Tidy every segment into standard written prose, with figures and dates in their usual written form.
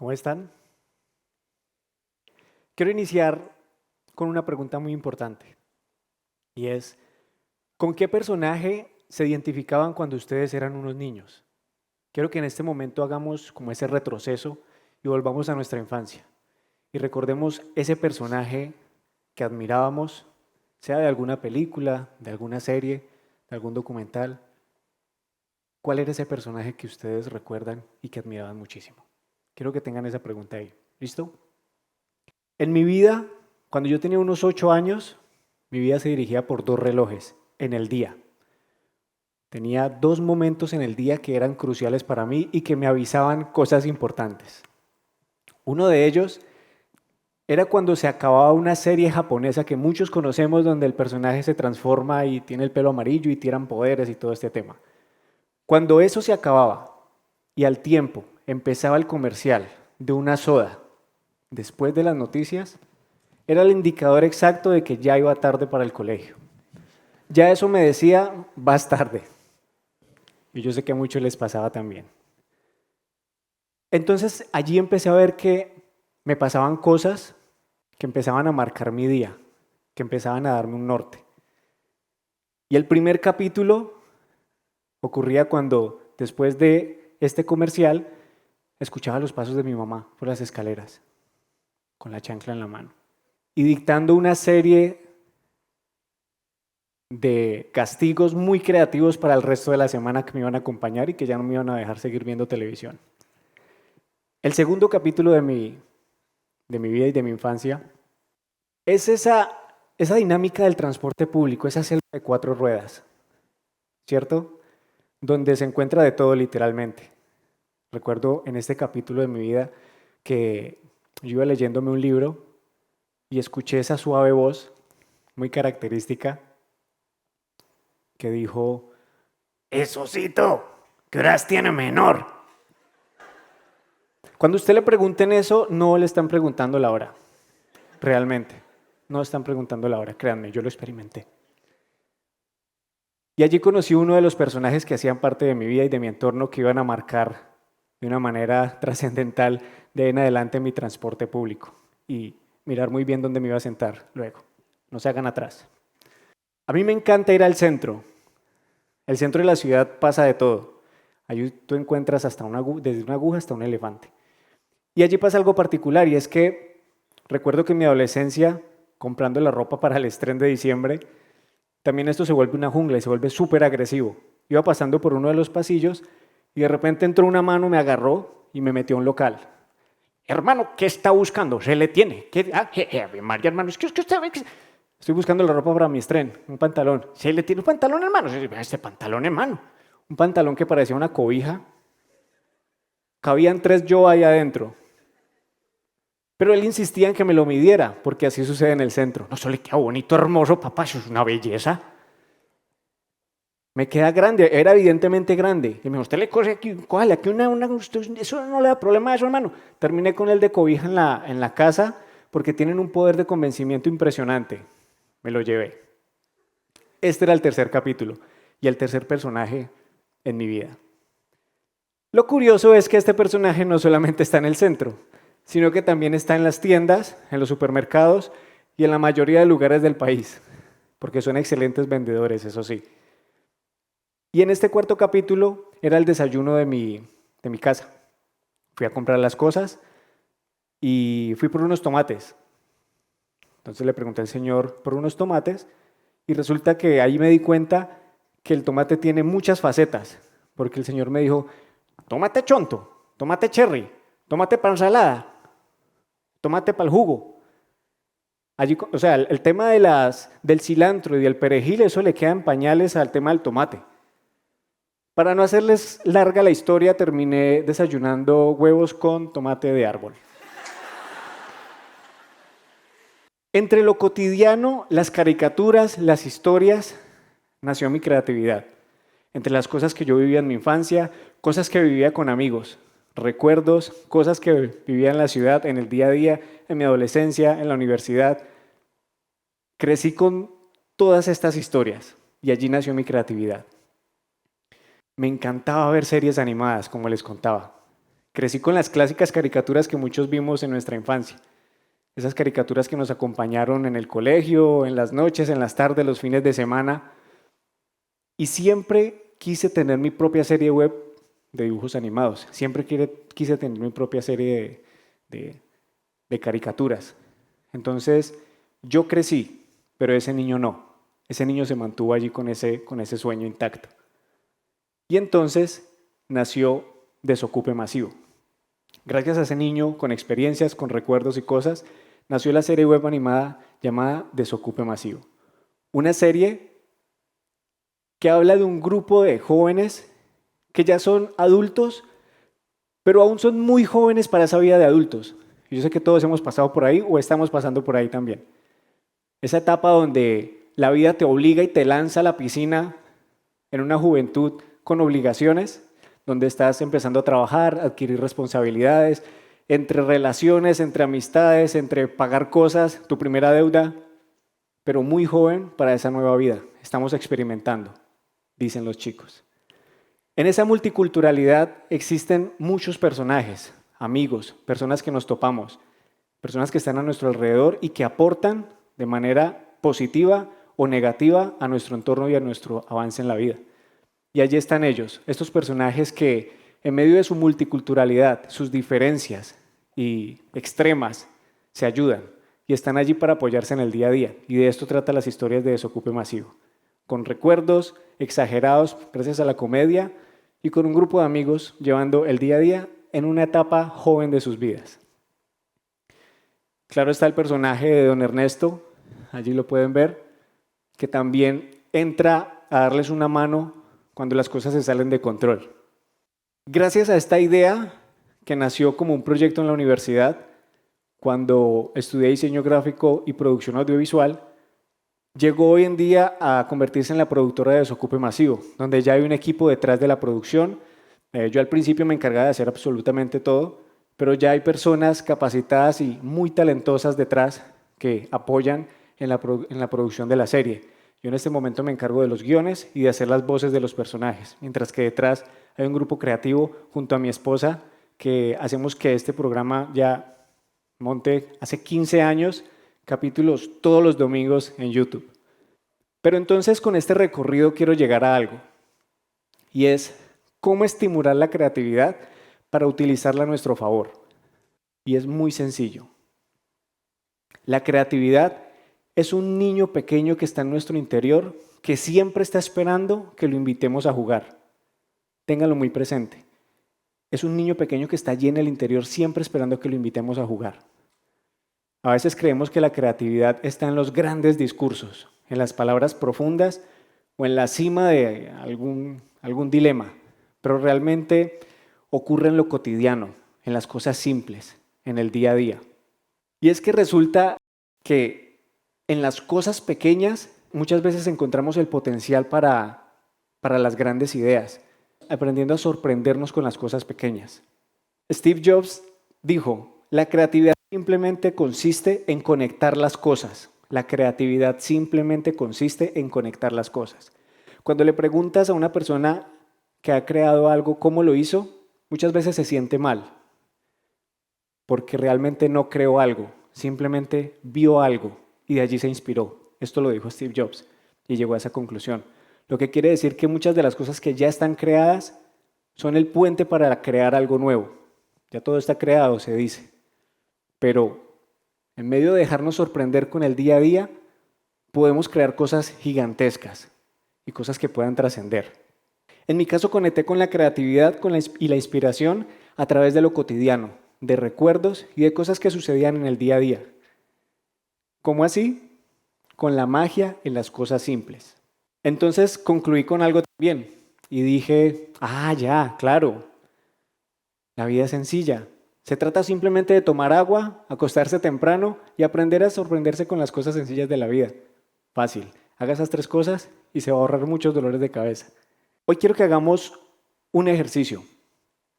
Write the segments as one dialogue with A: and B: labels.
A: ¿Cómo están? Quiero iniciar con una pregunta muy importante y es, ¿con qué personaje se identificaban cuando ustedes eran unos niños? Quiero que en este momento hagamos como ese retroceso y volvamos a nuestra infancia y recordemos ese personaje que admirábamos, sea de alguna película, de alguna serie, de algún documental. ¿Cuál era ese personaje que ustedes recuerdan y que admiraban muchísimo? Quiero que tengan esa pregunta ahí. ¿Listo? En mi vida, cuando yo tenía unos 8 años, mi vida se dirigía por dos relojes en el día. Tenía dos momentos en el día que eran cruciales para mí y que me avisaban cosas importantes. Uno de ellos era cuando se acababa una serie japonesa que muchos conocemos donde el personaje se transforma y tiene el pelo amarillo y tiran poderes y todo este tema. Cuando eso se acababa y al tiempo empezaba el comercial de una soda después de las noticias, era el indicador exacto de que ya iba tarde para el colegio. Ya eso me decía, vas tarde. Y yo sé que a muchos les pasaba también. Entonces allí empecé a ver que me pasaban cosas que empezaban a marcar mi día, que empezaban a darme un norte. Y el primer capítulo ocurría cuando, después de este comercial, escuchaba los pasos de mi mamá por las escaleras, con la chancla en la mano, y dictando una serie de castigos muy creativos para el resto de la semana que me iban a acompañar y que ya no me iban a dejar seguir viendo televisión. El segundo capítulo de mi vida y de mi infancia es esa dinámica del transporte público, esa selva de cuatro ruedas, ¿cierto? Donde se encuentra de todo literalmente. Recuerdo en este capítulo de mi vida que yo iba leyéndome un libro y escuché esa suave voz muy característica que dijo, Esosito, ¿qué horas tiene menor? Cuando usted le pregunten eso, no le están preguntando la hora, realmente. No están preguntando la hora, créanme, yo lo experimenté. Y allí conocí uno de los personajes que hacían parte de mi vida y de mi entorno que iban a marcar de una manera trascendental de ahí en adelante mi transporte público y mirar muy bien dónde me iba a sentar luego. No se hagan atrás. A mí me encanta ir al centro. El centro de la ciudad pasa de todo. Allí tú encuentras hasta desde una aguja hasta un elefante. Y allí pasa algo particular y es que recuerdo que en mi adolescencia, comprando la ropa para el estreno de diciembre, también esto se vuelve una jungla y se vuelve súper agresivo. Iba pasando por uno de los pasillos y de repente entró una mano, me agarró y me metió a un local. Hermano, ¿qué está buscando? Se le tiene. María, hermano, es que usted ve que... Estoy buscando la ropa para mi estreno, un pantalón. ¿Se le tiene un pantalón, hermano? Este pantalón, hermano. Un pantalón que parecía una cobija. Cabían 3 yo ahí adentro. Pero él insistía en que me lo midiera, porque así sucede en el centro. No, eso le queda bonito, hermoso, papá, eso es una belleza. Me queda grande, era evidentemente grande. Y me dijo, usted le coge aquí, cójale aquí eso no le da problema a eso, hermano. Terminé con el de cobija en la casa, porque tienen un poder de convencimiento impresionante. Me lo llevé. Este era el tercer capítulo y el tercer personaje en mi vida. Lo curioso es que este personaje no solamente está en el centro, sino que también está en las tiendas, en los supermercados y en la mayoría de lugares del país, porque son excelentes vendedores, eso sí. Y en este cuarto capítulo era el desayuno de mi casa. Fui a comprar las cosas y fui por unos tomates. Entonces le pregunté al señor por unos tomates y resulta que ahí me di cuenta que el tomate tiene muchas facetas, porque el señor me dijo, tomate chonto, tomate cherry, tomate para ensalada, tomate para el jugo. Allí, o sea, el tema del cilantro y del perejil, eso le queda en pañales al tema del tomate. Para no hacerles larga la historia, terminé desayunando huevos con tomate de árbol. Entre lo cotidiano, las caricaturas, las historias, nació mi creatividad. Entre las cosas que yo vivía en mi infancia, cosas que vivía con amigos, recuerdos, cosas que vivía en la ciudad, en el día a día, en mi adolescencia, en la universidad. Crecí con todas estas historias y allí nació mi creatividad. Me encantaba ver series animadas, como les contaba. Crecí con las clásicas caricaturas que muchos vimos en nuestra infancia. Esas caricaturas que nos acompañaron en el colegio, en las noches, en las tardes, los fines de semana. Y siempre quise tener mi propia serie web de dibujos animados. Siempre quise tener mi propia serie de caricaturas. Entonces, yo crecí, pero ese niño no. Ese niño se mantuvo allí con ese sueño intacto. Y entonces nació Desocupe Masivo. Gracias a ese niño, con experiencias, con recuerdos y cosas, nació la serie web animada llamada Desocupe Masivo. Una serie que habla de un grupo de jóvenes que ya son adultos, pero aún son muy jóvenes para esa vida de adultos. Yo sé que todos hemos pasado por ahí o estamos pasando por ahí también. Esa etapa donde la vida te obliga y te lanza a la piscina en una juventud con obligaciones, donde estás empezando a trabajar, a adquirir responsabilidades, entre relaciones, entre amistades, entre pagar cosas, tu primera deuda, pero muy joven para esa nueva vida. Estamos experimentando, dicen los chicos. En esa multiculturalidad existen muchos personajes, amigos, personas que nos topamos, personas que están a nuestro alrededor y que aportan de manera positiva o negativa a nuestro entorno y a nuestro avance en la vida. Y allí están ellos, estos personajes que en medio de su multiculturalidad, sus diferencias y extremas, se ayudan y están allí para apoyarse en el día a día. Y de esto trata las historias de Desocupe Masivo, con recuerdos exagerados gracias a la comedia y con un grupo de amigos llevando el día a día en una etapa joven de sus vidas. Claro está el personaje de Don Ernesto, allí lo pueden ver, que también entra a darles una mano cuando las cosas se salen de control. Gracias a esta idea, que nació como un proyecto en la universidad, cuando estudié diseño gráfico y producción audiovisual, llegó hoy en día a convertirse en la productora de Desocupe Masivo, donde ya hay un equipo detrás de la producción. Yo al principio me encargaba de hacer absolutamente todo, pero ya hay personas capacitadas y muy talentosas detrás que apoyan en la producción de la serie. Yo en este momento me encargo de los guiones y de hacer las voces de los personajes, mientras que detrás hay un grupo creativo junto a mi esposa que hacemos que este programa ya monte hace 15 años, capítulos todos los domingos en YouTube. Pero entonces con este recorrido quiero llegar a algo, y es cómo estimular la creatividad para utilizarla a nuestro favor. Y es muy sencillo. La creatividad es un niño pequeño que está en nuestro interior, que siempre está esperando que lo invitemos a jugar. Ténganlo muy presente. Es un niño pequeño que está allí en el interior, siempre esperando que lo invitemos a jugar. A veces creemos que la creatividad está en los grandes discursos, en las palabras profundas o en la cima de algún dilema, pero realmente ocurre en lo cotidiano, en las cosas simples, en el día a día. Y es que resulta que en las cosas pequeñas muchas veces encontramos el potencial para las grandes ideas, aprendiendo a sorprendernos con las cosas pequeñas. Steve Jobs dijo, la creatividad simplemente consiste en conectar las cosas. La creatividad simplemente consiste en conectar las cosas. Cuando le preguntas a una persona que ha creado algo, ¿cómo lo hizo? Muchas veces se siente mal, porque realmente no creó algo, simplemente vio algo y de allí se inspiró. Esto lo dijo Steve Jobs y llegó a esa conclusión. Lo que quiere decir que muchas de las cosas que ya están creadas son el puente para crear algo nuevo. Ya todo está creado, se dice. Pero en medio de dejarnos sorprender con el día a día, podemos crear cosas gigantescas y cosas que puedan trascender. En mi caso conecté con la creatividad y la inspiración a través de lo cotidiano, de recuerdos y de cosas que sucedían en el día a día. ¿Cómo así? Con la magia en las cosas simples. Entonces concluí con algo también y dije, ya, claro, la vida es sencilla. Se trata simplemente de tomar agua, acostarse temprano y aprender a sorprenderse con las cosas sencillas de la vida. Fácil. Haga esas 3 cosas y se va a ahorrar muchos dolores de cabeza. Hoy quiero que hagamos un ejercicio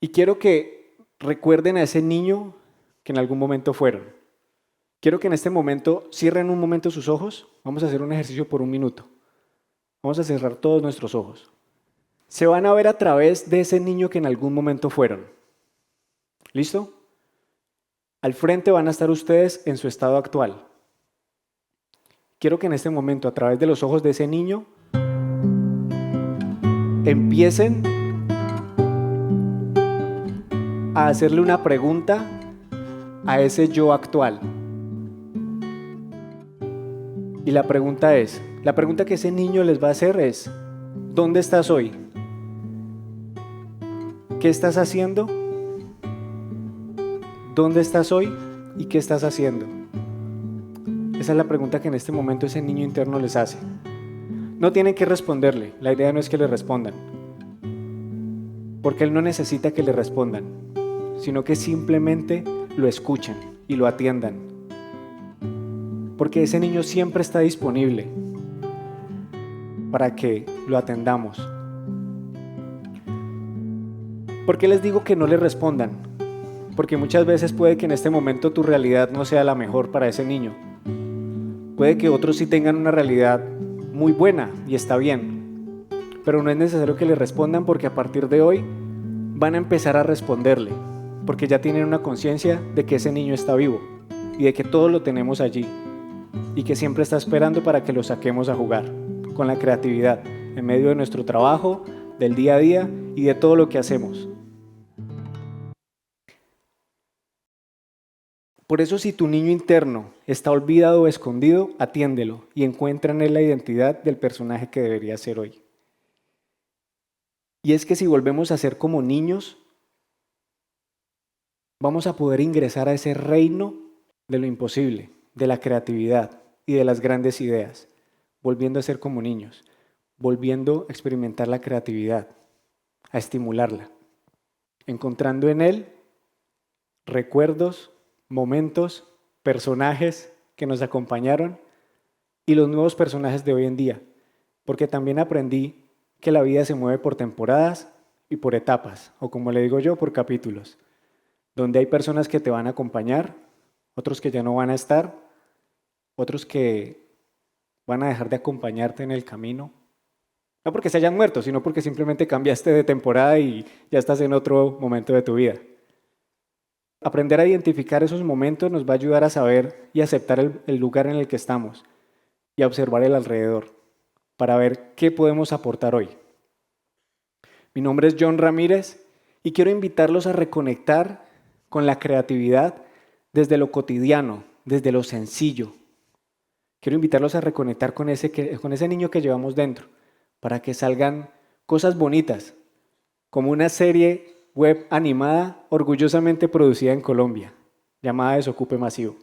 A: y quiero que recuerden a ese niño que en algún momento fueron. Quiero que en este momento cierren un momento sus ojos. Vamos a hacer un ejercicio por 1 minuto. Vamos a cerrar todos nuestros ojos. Se van a ver a través de ese niño que en algún momento fueron. ¿Listo? Al frente van a estar ustedes en su estado actual. Quiero que en este momento, a través de los ojos de ese niño, empiecen a hacerle una pregunta a ese yo actual. Y la pregunta que ese niño les va a hacer es, ¿dónde estás hoy? ¿Qué estás haciendo? ¿Dónde estás hoy? ¿Y qué estás haciendo? Esa es la pregunta que en este momento ese niño interno les hace. No tienen que responderle, la idea no es que le respondan, porque él no necesita que le respondan, sino que simplemente lo escuchen y lo atiendan. Porque ese niño siempre está disponible para que lo atendamos. ¿Por qué les digo que no le respondan? Porque muchas veces puede que en este momento tu realidad no sea la mejor para ese niño. Puede que otros sí tengan una realidad muy buena y está bien. Pero no es necesario que le respondan porque a partir de hoy van a empezar a responderle. Porque ya tienen una conciencia de que ese niño está vivo y de que todos lo tenemos allí. Y que siempre está esperando para que lo saquemos a jugar con la creatividad en medio de nuestro trabajo, del día a día y de todo lo que hacemos. Por eso, si tu niño interno está olvidado o escondido, atiéndelo y encuentra en él la identidad del personaje que debería ser hoy. Y es que si volvemos a ser como niños, vamos a poder ingresar a ese reino de lo imposible, de la creatividad y de las grandes ideas, volviendo a ser como niños, volviendo a experimentar la creatividad, a estimularla, encontrando en él recuerdos, momentos, personajes que nos acompañaron y los nuevos personajes de hoy en día, porque también aprendí que la vida se mueve por temporadas y por etapas, o como le digo yo, por capítulos, donde hay personas que te van a acompañar, otros que ya no van a estar, otros que van a dejar de acompañarte en el camino, no porque se hayan muerto, sino porque simplemente cambiaste de temporada y ya estás en otro momento de tu vida. Aprender a identificar esos momentos nos va a ayudar a saber y aceptar el lugar en el que estamos y a observar el alrededor para ver qué podemos aportar hoy. Mi nombre es John Ramírez y quiero invitarlos a reconectar con la creatividad desde lo cotidiano, desde lo sencillo. Quiero invitarlos a reconectar con ese niño que llevamos dentro para que salgan cosas bonitas, como una serie web animada orgullosamente producida en Colombia, llamada Desocupe Masivo,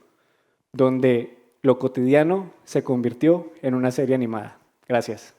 A: donde lo cotidiano se convirtió en una serie animada. Gracias.